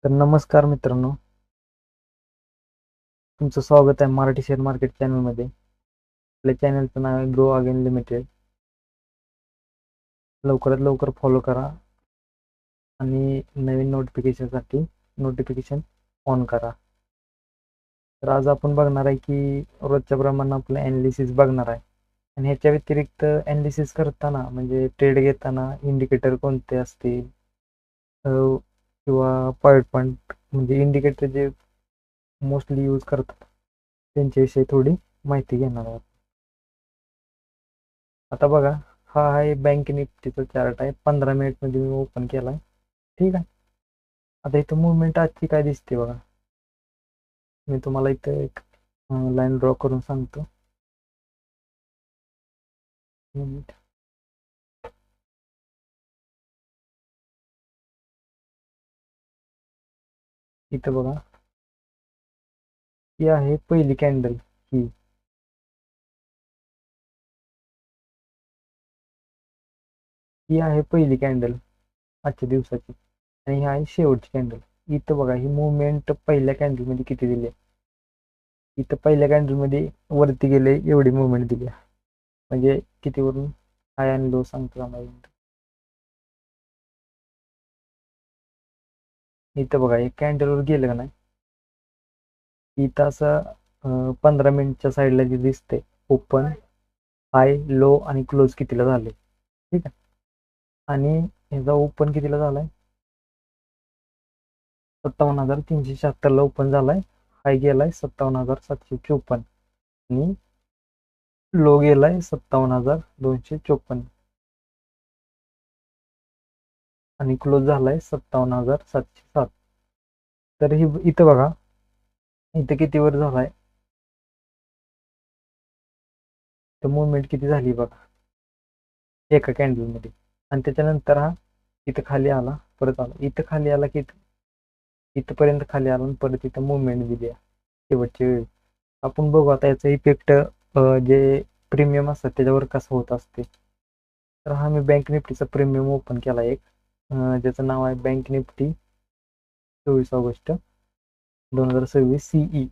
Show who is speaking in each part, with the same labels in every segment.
Speaker 1: तर नमस्कार मित्रांनो, तुमचं स्वागत आहे मराठी शेअर मार्केट चॅनलमध्ये. आपल्या चॅनलचं नाव आहे ग्रो अगेन लिमिटेड. लवकरात लवकर फॉलो करा आणि नवीन नोटिफिकेशनसाठी नोटिफिकेशन ऑन करा. तर आज आपण बघणार आहे की रोजच्या प्रमाणे आपलं ॲनालिसिस बघणार आहे. आणि ह्याच्या व्यतिरिक्त ॲनालिसिस करताना म्हणजे ट्रेड घेताना इंडिकेटर कोणते असतील किंवा पॉईंट पॉईंट म्हणजे इंडिकेटर जे मोस्टली यूज करतात त्यांच्याविषयी थोडी माहिती घेणार आहोत. आता बघा, हा आहे बँक निफ्टीचा चार्ट आहे. 15 मिनिटमध्ये मी ओपन केलाय. ठीक आहे. आता इथं मुवमेंट आजची काय दिसते बघा. मी तुम्हाला इथं एक लाईन ड्रॉ करून सांगतो. मिनिट. इथं बघा, ही आहे पहिली कॅन्डल. ही ही आहे पहिली कॅन्डल आजच्या दिवसाची आणि ही आहे शेवटची कॅन्डल. इथं बघा, ही मुवमेंट पहिल्या कॅन्डल मध्ये किती दिली. इथं पहिल्या कॅन्डल मध्ये वरती गेले एवढी मुवमेंट दिली. म्हणजे किती वरून हाय आणि लो सांगतो आम्हाला. इथं बघा, एक कॅन्डलवर गेलं का नाही, इथं असं 15 मिनिटच्या साईडला जे दिसते ओपन, हाय, लो आणि क्लोज कितीला झाले. ठीक आहे. आणि ह्याचा ओपन कितीला झालाय, 57,376 ओपन झालाय. हाय गेलाय 57,754 आणि लो गेलाय 57,254 आणि क्लोज झालाय 57,707. तर ही इथं बघा, इथं किती वर झालाय, तर मुवमेंट किती झाली बघा एका कॅन्डल मध्ये. आणि त्याच्यानंतर हा इथं खाली आला, परत आला, इथं खाली आला की इथपर्यंत खाली आला आणि परत इथं मुवमेंट दिली शेवटच्या वेळी. आपण बघू आता याचा इफेक्ट जे प्रीमियम असतात त्याच्यावर कसं होत असते. तर हा मी बँक निफ्टीचा प्रीमियम ओपन केला एक, ज्याचं नाव आहे बँक निफ्टी 24 ऑगस्ट 2026 सीई.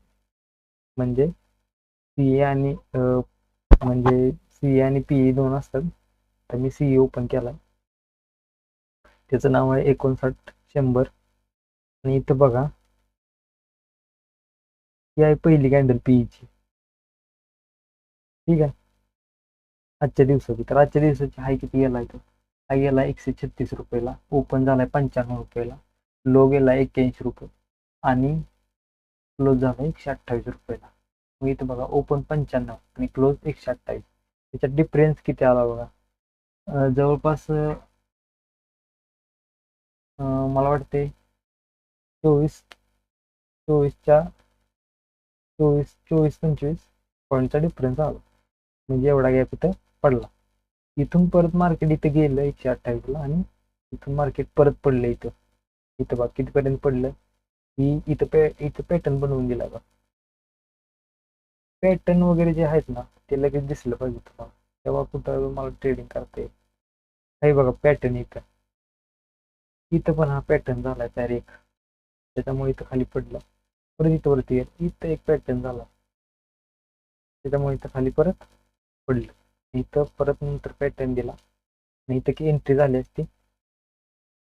Speaker 1: म्हणजे सीए आणि म्हणजे सीए आणि पीई दोन असतात. तर मी सीई ओपन केला. त्याचं नाव आहे 59,100. आणि इथं बघा, ही आहे पहिली कॅन्डल पीईची. ठीक आहे. आजच्या दिवसाची, तर आजच्या दिवसाची हाय किती गेला तो, हा गेला 136 रुपयाला, ओपन झालाय 95 रुपयाला, लो गेला 81 रुपये आणि क्लोज झाला 128 रुपयाला. मग इथं बघा, ओपन 95 आणि क्लोज 128. त्याच्यात डिफरन्स किती आला बघा. जवळपास मला वाटते 24 24च्या 24-25 पॉईंटचा डिफरन्स आला. म्हणजे एवढा गॅप इथं पडला. इथून परत मार्केट इथं गेलं 128ला आणि इथून मार्केट परत पडलं इथं. इथं बघा कितीपर्यंत पडलं, ही इथं पॅटर्न बनवून दिला बघा. पॅटर्न वगैरे जे आहेत ना, ते लगेच दिसलं पाहिजे तुम्हाला, तेव्हा कुठं मला ट्रेडिंग करता येईल. हे बघा पॅटर्न इथं, इथं पण हा पॅटर्न झाला तयार एक, त्याच्यामुळे इथं खाली पडला. परत इथं वरती इथं एक पॅटर्न झाला, त्याच्यामुळे इथं खाली परत पडलं. इथं परत नंतर पॅटर्न दिला आणि इथं की एंट्री झाली असती,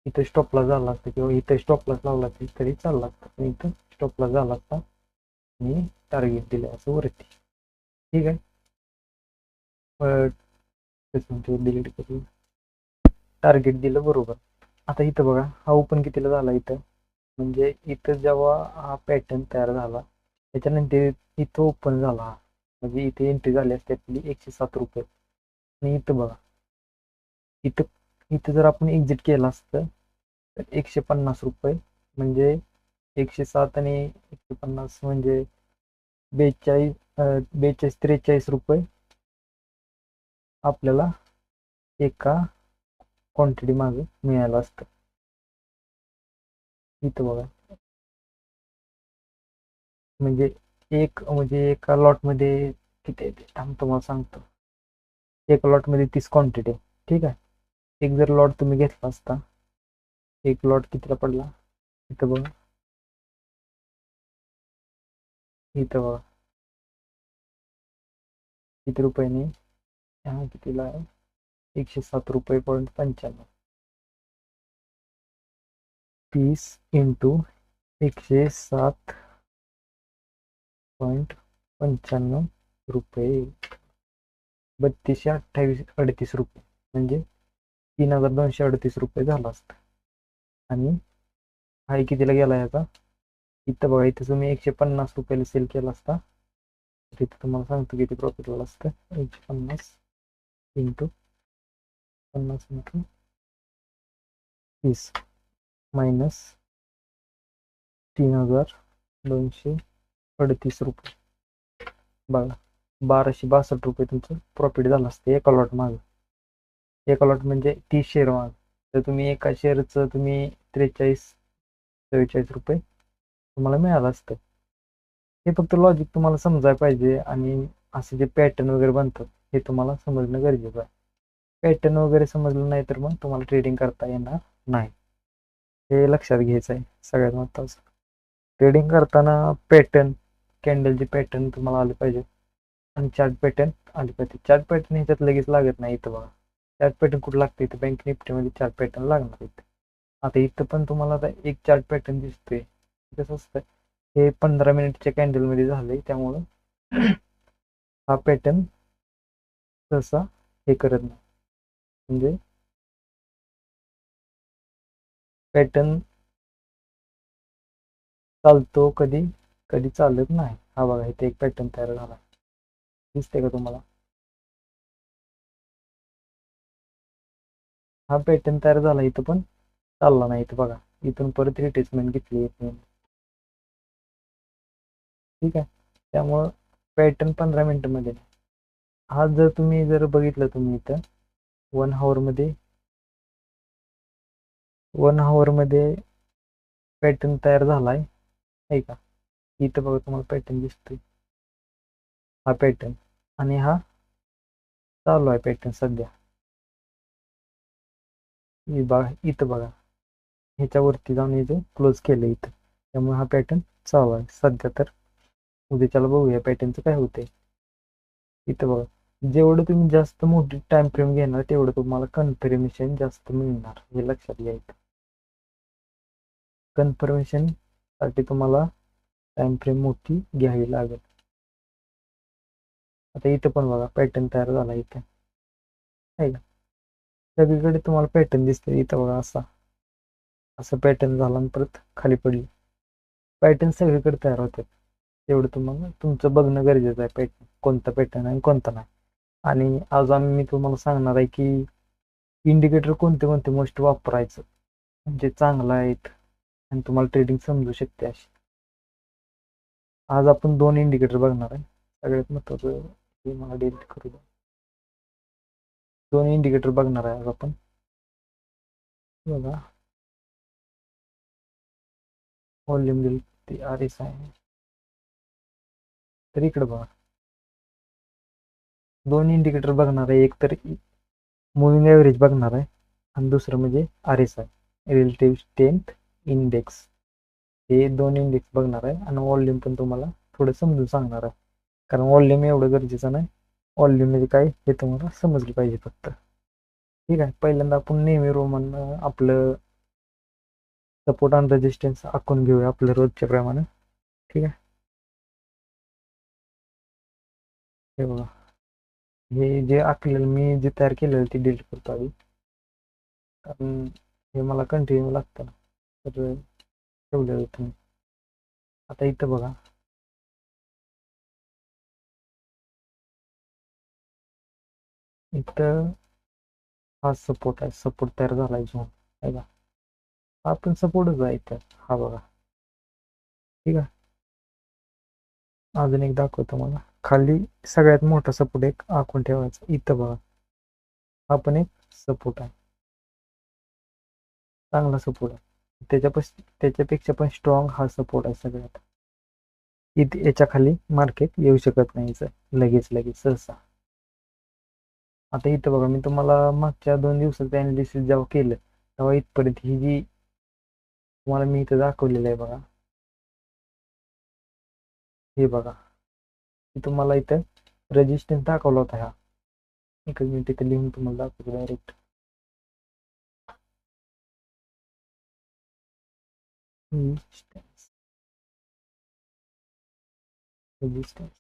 Speaker 1: इथं स्टॉप लॉस झाला असता किंवा इथं स्टॉप लॉस लावला तरी चालला असता, पण इथं स्टॉप लॉस झाला असता आणि टार्गेट दिलं असं वरती. ठीक आहे. डिलीट करून टार्गेट दिलं बरोबर. आता इथं बघा, हा ओपन कितीला झाला इथं, म्हणजे इथं जेव्हा हा पॅटर्न तयार झाला त्याच्यानंतर इथं ओपन झाला, म्हणजे इथे एंट्री झाली असते आपली 107 रुपये. आणि इथं बघा, इथं इथं जर आपण एक्झिट केलं असतं तर 150 रुपये, म्हणजे 107 आणि 150 म्हणजे 42-43 रुपये आपल्याला एका क्वांटिटी मागे मिळालं असतं. इथं बघा, म्हणजे एका लॉटमध्ये किती आहे ते थांब तुम्हाला सांगतो. एका लॉटमध्ये 30 क्वांटिटी आहे. ठीक आहे. एक जर लॉट तुम्ही घेतला असता, एक लॉट कितीला पडला इथं बघा, इथं बघा किती रुपयाने, हा कितीला आहे, 107 रुपये 95. 30 × 107.95 रुपये, 3238 रुपये, म्हणजे 3238 रुपये झाला असता. आणि हा कितीला गेला याचा, इथं बघा, इथं तुम्ही 150 रुपयाला सेल केला असता, तिथं तुम्हाला सांगतो किती प्रॉफिट झालं असतं. 150 इंटू 50 × 30 मायनस 3238 रुपये. बघा 1262 रुपये तुमचं प्रॉफिट झालं असतं एका लॉट माग. एका लॉट म्हणजे 30 शेअर माग. तर तुम्ही एका शेअरचं तुम्ही 43-44 रुपये तुम्हाला मिळालं असतं. हे फक्त लॉजिक तुम्हाला समजायला पाहिजे, आणि असे जे पॅटर्न वगैरे बनतात हे तुम्हाला समजणं गरजेचं आहे. पॅटर्न वगैरे समजलं नाही तर मग तुम्हाला ट्रेडिंग करता येणार नाही, हे लक्षात घ्यायचं आहे सगळ्यात महत्त्वाचं. ट्रेडिंग करताना पॅटर्न, कॅन्डलचे पॅटर्न तुम्हाला आले पाहिजे, आणि चार्ट पॅटर्न आले पाहिजे. चार्ट पॅटर्न ह्याच्यात लगेच लागत नाही. इथं बघा चार्ट पॅटर्न कुठं लागतं, इथं बँक निफ्टीमध्ये चार्ट पॅटर्न लागणार इथं. आता इथं पण तुम्हाला आता एक चार्ट पॅटर्न दिसतोय. कसं असतं, हे 15 मिनिटच्या कॅन्डलमध्ये झालंय, त्यामुळं हा पॅटर्न सहसा हे करत नाही, म्हणजे पॅटर्न चालतो कधी कधी चालत नाही. हा बघा इथे एक पॅटर्न तयार झाला, दिसते का तुम्हाला? हा पॅटर्न तयार झाला, इथं पण चालला नाही. इथं बघा, इथून परत रिट्रेसमेंट घेतली येते, ठीक आहे. त्यामुळं पॅटर्न 15 मिनिटमध्ये. हा जर तुम्ही बघितलं तुम्ही इथं 1 hour मध्ये पॅटर्न तयार झालाय, आहे का? इथं बघा तुम्हाला पॅटर्न दिसतोय, हा पॅटर्न, आणि हा चालू आहे पॅटर्न सध्या. इथं बघा ह्याच्यावरती जाऊन इथे क्लोज केलं इथं, त्यामुळे हा पॅटर्न चालू आहे सध्या. तर उद्याच्याला बघूया पॅटर्नचं काय होतंय. इथं बघा, जेवढं तुम्ही जास्त मोठी टाइम फ्रेम घेणार तेवढं तुम्हाला कन्फर्मेशन जास्त मिळणार, हे लक्षात घ्यायचं. कन्फर्मेशन साठी तुम्हाला टाइम फ्रेम मोठी घ्यावी लागेल. आता इथं पण बघा पॅटर्न तयार झाला इथं, आहे का? सगळीकडे तुम्हाला पॅटर्न दिसतोय. इथं बघा असा असं पॅटर्न झाला आणि परत खाली पडली. पॅटर्न सगळीकडे तयार होतात, तेवढं तुम्हाला तुमचं बघणं गरजेचं आहे, पॅटर्न कोणता पॅटर्न आहे कोणता नाही. आणि आज मी तुम्हाला सांगणार आहे की इंडिकेटर कोणते कोणते मोस्ट वापरायचं, म्हणजे चांगलं आहेत आणि तुम्हाला ट्रेडिंग समजू शकते अशी. आज आपण 2 इंडिकेटर बघणार आहे. सगळ्यात महत्त्वाचं हे मला डिलीट करू द्या. 2 इंडिकेटर बघणार आहे आज आपण. बघा व्हॉल्यूम दिली ती RSI आहे, तर इकडे बघा 2 इंडिकेटर बघणार आहे. एक तर मुव्हिंग ॲव्हरेज बघणार आहे, आणि दुसरं म्हणजे RSI, रिलेटिव्ह स्ट्रेंथ इंडेक्स. हे 2 इंडेक्स बघणार आहे, आणि व्हॉल्यूम पण तुम्हाला थोडं समजून सांगणार आहे, कारण व्हॉल्यूम एवढं गरजेचं नाही. व्हॉल्यूम म्हणजे काय हे तुम्हाला समजलं पाहिजे फक्त, ठीक आहे. पहिल्यांदा आपण नेहमी रोमन आपलं सपोर्ट आणि रेजिस्टन्स आखून घेऊया आपल्या रोजच्या प्रमाणे, ठीक आहे. हे बघा, हे जे आखलेलं मी जे तयार केलेलं ते डिलीट करतो आधी, कारण हे मला कंटिन्यू लागतं ना, तर ठेवलेलं तुम्ही. आता इथं बघा, इथं हा सपोर्ट आहे, सपोर्ट तयार झालाय झोन, आहे का? हा पण सपोर्टच आहे इथं, हा बघा, ठीक आहे. अजून एक दाखवतो मला, खाली सगळ्यात मोठा सपोर्ट एक आखून ठेवायचा. इथं बघा, हा पण एक सपोर्ट आहे, चांगला सपोर्ट आहे. त्याच्यापेक्षा पण स्ट्रॉंग हा सपोर्ट आहे सगळ्यात. इथे याच्या खाली मार्केट येऊ शकत नाही लगेच लगेच सहसा. आता इथं बघा, मी तुम्हाला मागच्या 2 दिवसाचं अनालिसिस जेव्हा केलं तेव्हा इथपर्यंत ही जी तुम्हाला, मी इथं दाखवलेलं आहे बघा, हे बघा, की तुम्हाला इथं रेजिस्टन्स दाखवला होता. ह्या एकच मिनिट इथे लिहून तुम्हाला दाखवतो डायरेक्ट. रेजिस्टन्स,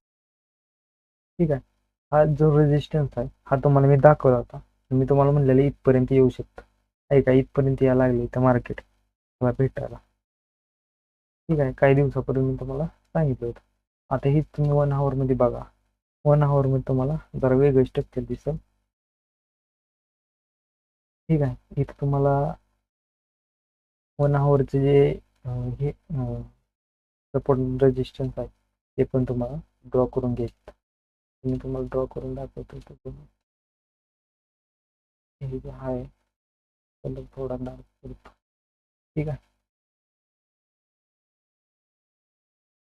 Speaker 1: ठीक आहे. हा जो रेजिस्टन्स आहे हा तुम्हाला मी दाखवला होता. मी तुम्हाला म्हणलेलं इथपर्यंत येऊ शकतं, ऐका इथपर्यंत यायला लागले इथं मार्केट मला भेटायला. ठीक आहे, काही दिवसापूर्वी मी तुम्हाला सांगितलं होतं. आता ही तुम्ही 1 hour मध्ये बघा. 1 hour मध्ये तुम्हाला जरा वेगळं स्ट्रक्चर दिसेल. ठीक आहे, इथं तुम्हाला 1 hourचे जे हे सपोर्ट रेजिस्टन्स आहे ते पण तुम्हाला ड्रॉ करून घ्यायचं. मी तुम्हाला ड्रॉ करून दाखवतो. तर तुम्ही हे जे आहे त्याला थोडा डार्क करतो. ठीक आहे,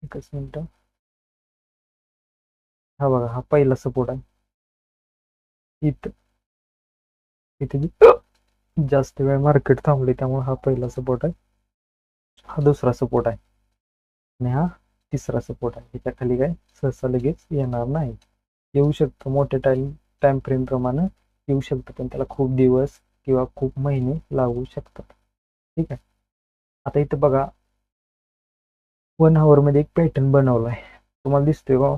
Speaker 1: एकच मिनिट. हा बघा, हा पहिला सपोर्ट आहे. इथं इथे जास्त वेळ मार्केट थांबले त्यामुळे हा पहिला सपोर्ट आहे. हा दुसरा सपोर्ट आहे आणि हा तिसरा सपोर्ट आहे. ह्याच्या खाली काय सहसा लगेच येणार नाही. येऊ शकतं मोठ्या टाइम फ्रेम प्रमाणे येऊ शकतं, पण त्याला खूप दिवस किंवा खूप महिने लागू शकतात. ठीक आहे, आता इथं बघा 1 hour मध्ये एक पॅटर्न बनवलाय, तुम्हाला दिसतोय का?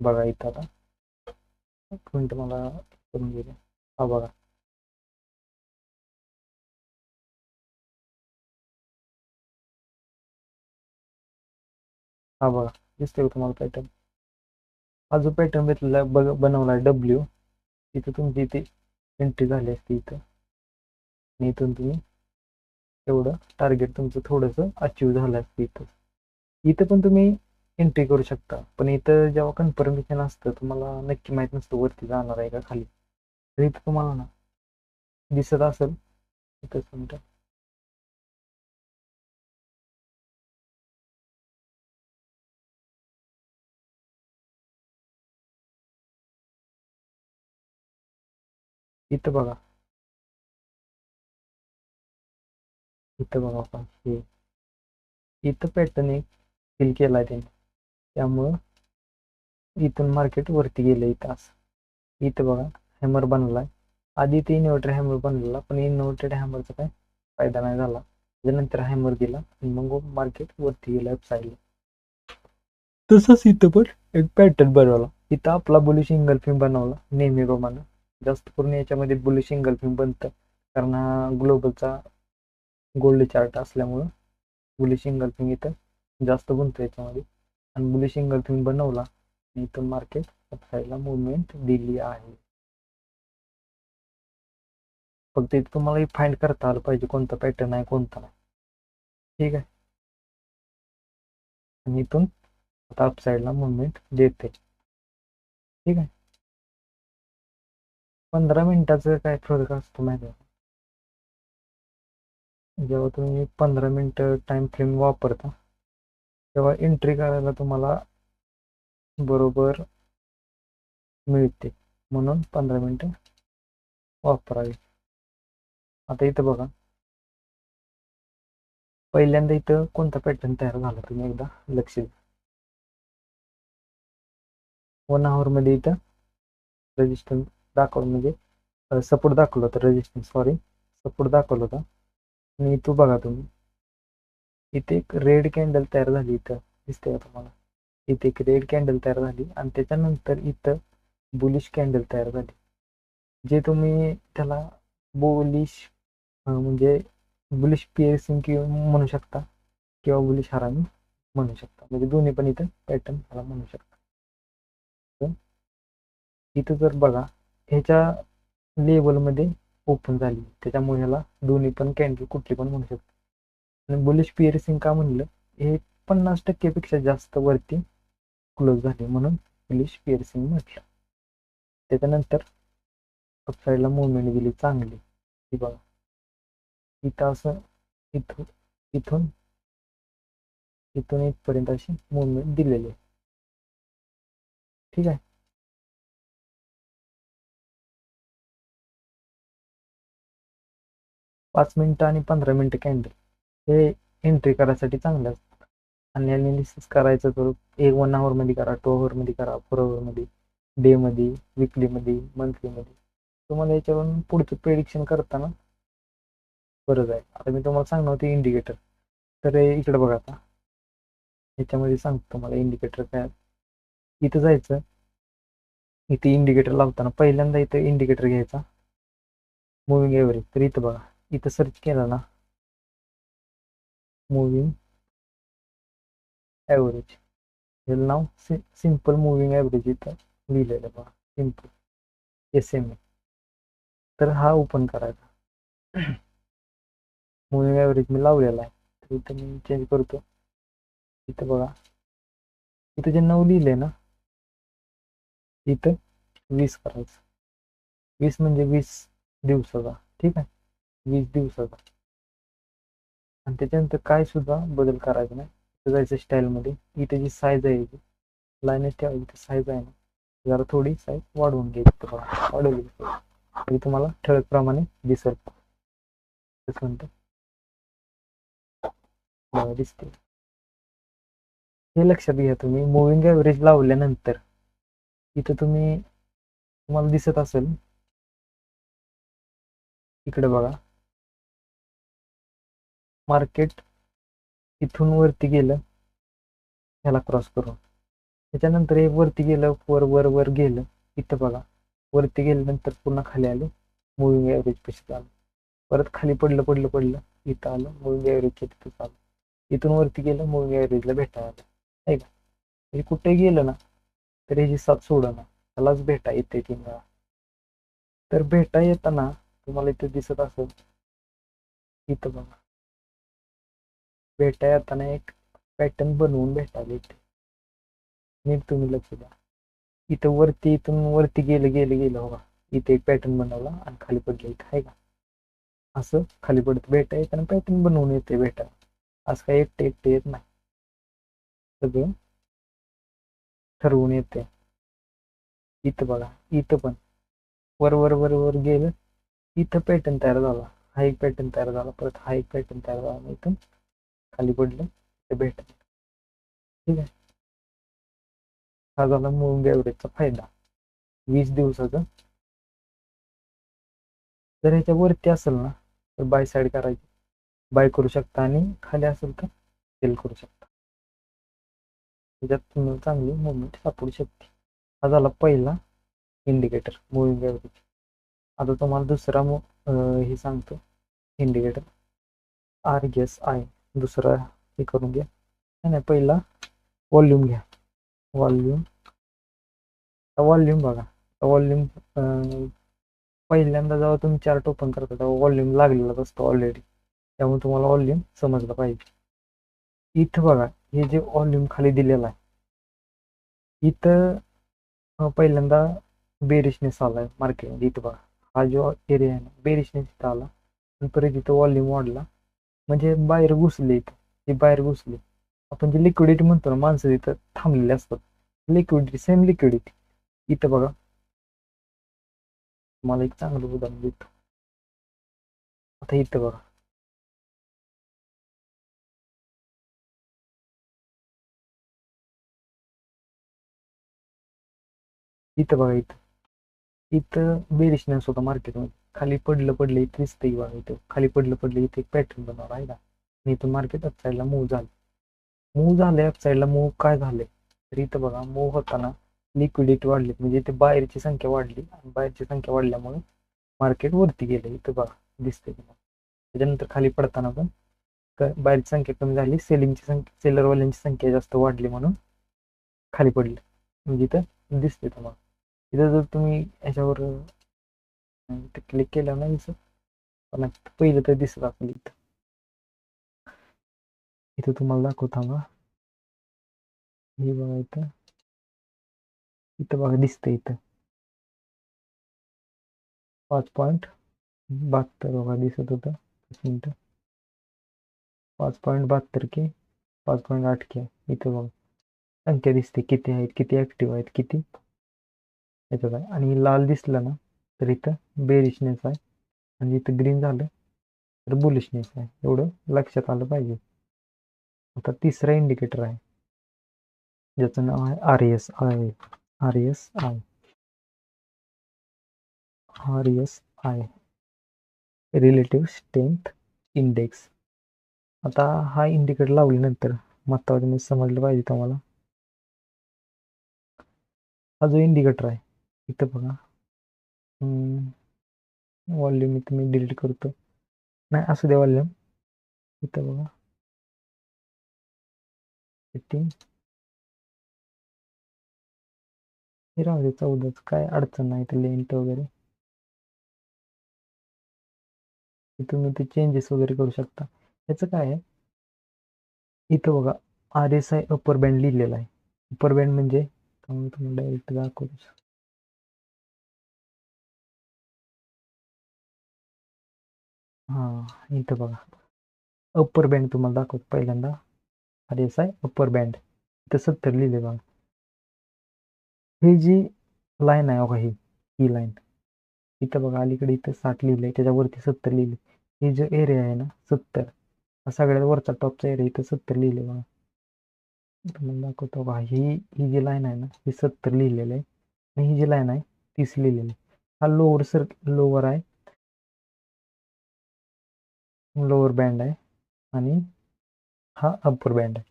Speaker 1: बघा इथं आता एक मिनिट मला करून घेऊ. हा बघा, हा बघा दिसतोय का तुम्हाला पॅटर्न? हा जो पॅटर्न भेटलेला बनवलाय डब्ल्यू, इथं तुमची इथे एंट्री झाली असते इथं, आणि इथून तुम्ही तेवढं टार्गेट तुमचं थोडंसं अचीव झालं असतं. इथं इथं पण तुम्ही एंट्री करू शकता, पण इथं जेव्हा कन्फर्मेशन असतं तुम्हाला नक्की माहित नसतं वरती जाणार आहे का खाली. तर इथं तुम्हाला ना दिसत असेल इथं मिनिट. इथं बघा, इथं बघा आपण हे इथं पॅटर्न एक फिल केलाय त्यांनी, त्यामुळं इथून मार्केट वरती गेलं. इथं असं इथं बघा हॅमर बनलाय. आधी ते इन्व्हर्टर हॅमर बनलेला, पण इन्व्हर्टेड हॅमरचा काय फायदा नाही झाला. त्यानंतर हॅमर दिला आणि मग मार्केट वरती गेलं साईडला. तसंच इथं पण एक पॅटर्न बनवला. इथं आपला बुलिश इंगल्फिंग बनवला नेहमीप्रमाणे. जास्त करून याच्यामध्ये बुलिश इंगल्फिंग बनतं, कारण हा ग्लोबलचा गोल्ड चार्ट असल्यामुळं बुलिश इंगल्फिंग इथं जास्त बनतं याच्यामध्ये. आणि बुलिश इंगल्फिंग बनवला आणि इथं मार्केट साईडला मुवमेंट दिली आहे. फक्त इथं तुम्हाला फाइंड करता आलं पाहिजे कोणता पॅटर्न आहे कोणता नाही. ठीक आहे, आणि इथून आता अप साईडला मुवमेंट देते. ठीक आहे, 15 मिनिटाचं काय फरक असतो माहिती आहे? जेव्हा तुम्ही 15 मिनिटं टाइम फ्रेम वापरता तेव्हा एंट्री करायला तुम्हाला बरोबर मिळते, म्हणून 15 मिनिटं वापरावी. आता इथं बघा, पहिल्यांदा इथं कोणता पॅटर्न तयार झाला तुम्ही एकदा लक्ष द्या. 1 hour मध्ये इथं रेजिस्टन्स दाखवलं, म्हणजे सपोर्ट दाखवलं होतं, रेजिस्टन्स सॉरी सपोर्ट दाखवलं होता. आणि इथं बघा तुम्ही इथे एक रेड कॅन्डल तयार झाली, इथं दिसते का तुम्हाला? इथे एक रेड कॅन्डल तयार झाली आणि त्याच्यानंतर इथं बुलिश कॅन्डल तयार झाली. जे तुम्ही त्याला बुलिश म्हणजे बुलिश पिअर्सिंग किंवा म्हणू शकता, किंवा बुलिश हरामी म्हणू शकता, म्हणजे दोन्ही पण इथं पॅटर्न त्याला म्हणू शकता. तर इथं जर बघा ह्याच्या लेवलमध्ये ओपन झाली, त्याच्यामुळे ह्याला दोन्ही पण कॅन्डल कुठली पण म्हणू शकतो. आणि बुलिश पिअर्सिंग का म्हणलं, हे 50% पेक्षा जास्त वरती क्लोज झाले म्हणून बुलिश पिअर्सिंग म्हटलं. त्याच्यानंतर साईडला मुवमेंट दिली चांगली. ही बघा इथं असं इथून इथून इथून इथपर्यंत अशी मुवमेंट दिलेली आहे. ठीक आहे, 5 मिनिटं आणि 15 मिनिटं कॅन्डल हे एंट्री करायसाठी चांगलं असतं. आणि अनालिसिस करायचं तर 1 मध्ये करा, 2 मध्ये करा, 4 मध्ये, डे मध्ये, वीकली मध्ये, मंथली मध्ये. तुम्हाला याच्यावरून पुढचं प्रेडिक्शन करताना बरं जाईल. आता मी तुम्हाला सांगणार होते इंडिकेटर. तर इकडे बघा आता, याच्यामध्ये सांगतो तुम्हाला इंडिकेटर काय. इथं जायचं, इथे इंडिकेटर लावताना पहिल्यांदा इथं इंडिकेटर घ्यायचा मुव्हिंग एव्हरेज. तर इथं बघा, इथं सर्च केला ना मुव्हिंग ॲव्हरेज, याचं नाव सिम्पल मुव्हिंग ॲव्हरेज इथं लिहिलेलं बघा, सिम्पल SMA. तर हा ओपन करायचा. मुव्हिंग ॲव्हरेज मी लावलेला आहे, तर इथं मी चेंज करतो. इथं बघा, इथं जे 9 लिहिले ना, इथं 20 करायचं. 20 म्हणजे 20 दिवसाचा, ठीक आहे, 20 दिवसाचा. आणि त्याच्यानंतर काय सुद्धा बदल करायचा नाही. इथं जायचं स्टाईलमध्ये, इथे जी साईज आहे लाईनच ठेवायची, साईज आहे ना जरा थोडी साईज वाढवून घ्यायची. बघा वाढवली तरी तुम्हाला ठळकप्रमाणे दिसेल. तसं म्हणतं बघा दिसते. हे लक्षात घ्या, तुम्ही मुव्हिंग ॲव्हरेज लावल्यानंतर इथं तुम्हाला दिसत असेल इकडे बघा, मार्केट इथून वरती गेलं ह्याला क्रॉस करून, त्याच्यानंतर हे वरती गेलं, वर वर वर गेलं. इथं बघा, वरती गेल्यानंतर पुन्हा खाली आलं, मुव्हिंग ॲव्हरेज पेक्षा आलं. परत खाली पडलं पडलं पडलं, इथं आलं, मुव्हिंग ॲव्हरेजच्या तिथं आलं. इथून वरती गेलं, मुव्हिंग ॲव्हरेजला भेटायला आलं. आहे का, म्हणजे कुठे गेलं ना तर ह्याची साथ सोडा ना, त्यालाच भेटा येते 3 वेळा. तर भेटा येताना तुम्हाला इथं दिसत असेल, इथं बघा, भेटा येताना एक पॅटर्न बनवून भेटायला येते. नीट तुम्ही लक्ष द्या. इथं वरती, इथून वरती गेलं गेलं गेलं बघा, इथे एक पॅटर्न बनवला आणि खाली पडलं इथं, आहे का, असं खाली पडत भेटा येताना पॅटर्न बनवून येते भेटा. असं काही एकटे एकटे येत नाही, सगळं ठरवून येते. इथं बघा, इथं पण वर वर वर वर गेलं, इथं पॅटर्न तयार झाला, हा एक पॅटर्न तयार झाला, परत हा एक पॅटर्न तयार झाला, इथून खाली पडलं ते भेट. ठीक आहे, हा झाला मुव्हिंग ॲव्हरेजचा फायदा 20 दिवसाचा. जर ह्याच्या वरती असेल ना तर बाय साईड करायची, बाय करू शकता, आणि खाली असेल तर सेल करू शकता. त्याच्यात तुम्हाला चांगली मुवमेंट सापडू शकते. हा झाला पहिला इंडिकेटर मुव्हिंग ॲव्हरेज. आता तुम्हाला दुसरा हे सांगतो इंडिकेटर RSI. दुसरा हे करून घ्या, नाही पहिला व्हॉल्यूम घ्या. व्हॉल्यूम, व्हॉल्यूम बघा, व्हॉल्यूम पहिल्यांदा जेव्हा तुम्ही चार्ट ओपन करता तेव्हा व्हॉल्यूम लागलेलाच असतो ऑलरेडी, त्यामुळे तुम्हाला व्हॉल्यूम समजलं पाहिजे. इथं बघा, हे जे व्हॉल्यूम खाली दिलेला आहे, इथं पहिल्यांदा बेरिशनेस आलाय मार्केटमध्ये. इथं बघा, हा जो एरिया आहे ना, बेरिशनेस इथं आला, आणि परत इथं व्हॉल्यूम वाढला, म्हणजे बाहेर घुसले, इथं ते बाहेर घुसले. आपण जे लिक्विडिटी म्हणतो ना, माणसं इथं थांबलेले असतात, लिक्विडिटी सेम लिक्विडिटी. इथं बघा, मला एक चांगलं उदाहरण देतो. आता इथं बघा, इथं बघा, इथं इथं बेरिशनेस होता मार्केटमध्ये, खाली पडलं पडलं इथे दिसतंय बघा, इथं खाली पडलं पडलं इथे एक पॅटर्न बनवला आहे का, आणि इथून मार्केट अप साईडला मूव्ह झालं. मूव्ह झाले अप साईडला, मूव्ह काय झाले तर इथं बघा, मूव्ह होताना लिक्विडिटी वाढली, म्हणजे इथे बाहेरची संख्या वाढली, आणि बाहेरची संख्या वाढल्यामुळे मार्केट वरती गेलं. इथं बघा दिसतंय तुम्हाला. त्याच्यानंतर खाली पडताना पण बाहेरची संख्या कमी झाली, सेलिंगची संख्या, सेलरवाल्यांची संख्या जास्त वाढली म्हणून खाली पडली, म्हणजे इथं दिसते तुम्हाला. इथं जर तुम्ही याच्यावर क्लिक केलं ना, दिसत पण पहिलं तर दिसत असेल. इथं इथं तुम्हाला दाखवता बघा, हे बघा, इथं इथं बघा दिसतंय, इथं 5.72 बघा दिसत होतं. मिनटं 5.72 के 5.8 के, इथं बघा संख्या दिसते, किती आहेत, किती ऍक्टिव्ह आहेत, किती याच्यात आहे. आणि लाल दिसलं ना तर इथं बेरिशनेस आहे, आणि इथं ग्रीन झालं तर बुलिशनेस आहे. एवढं लक्षात आलं पाहिजे. आता तिसरा इंडिकेटर आहे ज्याचं नाव आहे RSI. RSI RSI relative strength index. आता हा इंडिकेटर लावल्यानंतर महत्वाचं म्हणजे समजलं पाहिजे तुम्हाला. हा जो इंडिकेटर आहे इथं बघा, वॉल्यूम इथं मी डिलीट करतो, नाही असू द्या वॉल्यूम. इथं बघा सेटिंग, हे राहू दे 14च, काय अडचण नाही ते लेंथ वगैरे. तुम्ही ते चेंजेस वगैरे करू शकता. याचं काय आहे, इथं बघा RSI अपर बँड लिहिलेला आहे. अपर बँड म्हणजे तुम्हाला डायरेक्ट दाखवतो. हा इथं बघा अप्पर बँड तुम्हाला दाखवतो पहिल्यांदा. RSI अप्पर बँड इथं 70 लिहिले बघा. ही जी लाईन आहे बघा, ही लाईन इथं बघा अलीकडे इथं 60 लिहिलंय, त्याच्यावरती 70 लिहिले. ही जो एरिया आहे ना 70, हा सगळ्यात वरचा टॉपचा एरिया, इथं 70 लिहिले बघा. तुम्हाला दाखवतो बघा, ही जी लाईन आहे ना ही 70 लिहिलेलं आहे, आणि ही जी लाईन आहे 30 लिहिलेली आहे. हा लोअर आहे, लोअर बँड आहे, आणि हा अप्पर बँड आहे.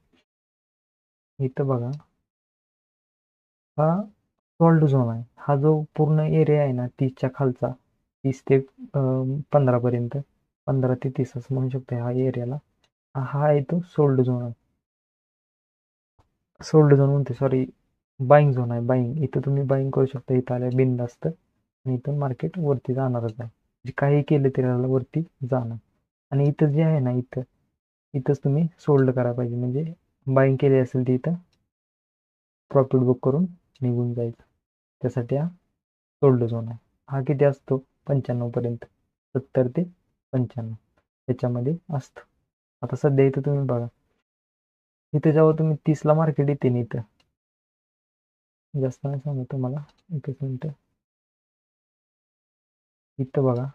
Speaker 1: इथं बघा हा सोल्ड झोन आहे. हा जो पूर्ण एरिया आहे ना 30च्या खालचा, 30 ते 15 पर्यंत, 15 ते 30 असं म्हणू शकतो हा एरियाला. हा आहे तो सोल्ड झोन आहे. सोल्ड झोन म्हणते, सॉरी, बाईंग झोन आहे. बाईंग, इथं तुम्ही बाईंग करू शकता. इथं आल्या बिनधास्त, आणि इथं मार्केट वरती जाणारच आहे, म्हणजे काही केलं तरी वरती जाणार. आणि इथं जे आहे ना इथंच तुम्ही सोल्ड करायला पाहिजे, म्हणजे बाईंग केली असेल ती इथं प्रॉफिट बुक करून निघून जायचं. त्यासाठी हा सोल्ड झोन आहे. हा किती असतो 95 पर्यंत, 70 ते 95 याच्यामध्ये असतो. आता सध्या इथं तुम्ही बघा, इथे जेव्हा तुम्ही 30ला मार्केट येते ना, इथं जास्त नाही सांगतो तुम्हाला, एकच मिनिट. इथं बघा